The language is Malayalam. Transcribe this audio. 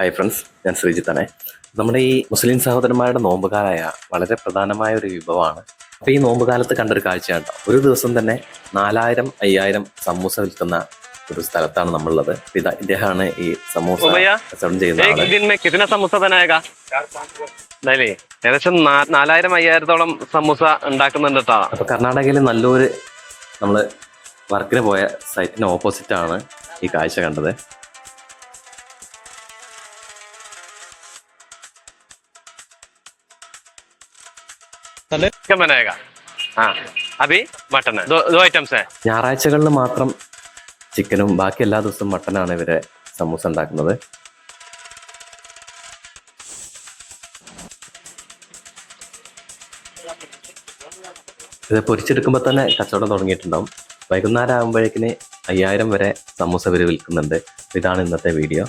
ഹായ് ഫ്രണ്ട്സ്, ഞാൻ ശ്രീജിത്താണ്. നമ്മുടെ ഈ മുസ്ലിം സഹോദരന്മാരുടെ നോമ്പുകാലായ വളരെ പ്രധാനമായ ഒരു വിഭവമാണ്. അപ്പോൾ ഈ നോമ്പുകാലത്ത് കണ്ടൊരു കാഴ്ചയാണ് കേട്ടോ. ഒരു ദിവസം തന്നെ 4000-5000 സമൂസ വിൽക്കുന്ന ഒരു സ്ഥലത്താണ് നമ്മളുള്ളത്. ഇദ്ദേഹമാണ് ഈ സമൂസ കച്ചവടം ചെയ്യുന്ന ആള്. ഏകദേശം 4000-5000 സമൂസ ഉണ്ടാക്കുന്നുണ്ട് കേട്ടോ. അപ്പൊ കർണാടകയിൽ നല്ലൊരു നമ്മള് വർക്കിന് പോയ സൈറ്റിന് ഓപ്പോസിറ്റ് ആണ് ഈ കാഴ്ച കണ്ടത്. ഞായറാഴ്ചകളിൽ മാത്രം ചിക്കനും ബാക്കി എല്ലാ ദിവസവും മട്ടനാണ് ഇവരെ സമൂസ ഉണ്ടാക്കുന്നത്. ഇത് പൊരിച്ചെടുക്കുമ്പോൾ തന്നെ കച്ചവടം തുടങ്ങിയിട്ടുണ്ടാവും. വൈകുന്നേരം ആകുമ്പോഴേക്കിന് 5000 വരെ സമൂസ ഇവർ വിൽക്കുന്നുണ്ട്. ഇതാണ് ഇന്നത്തെ വീഡിയോ.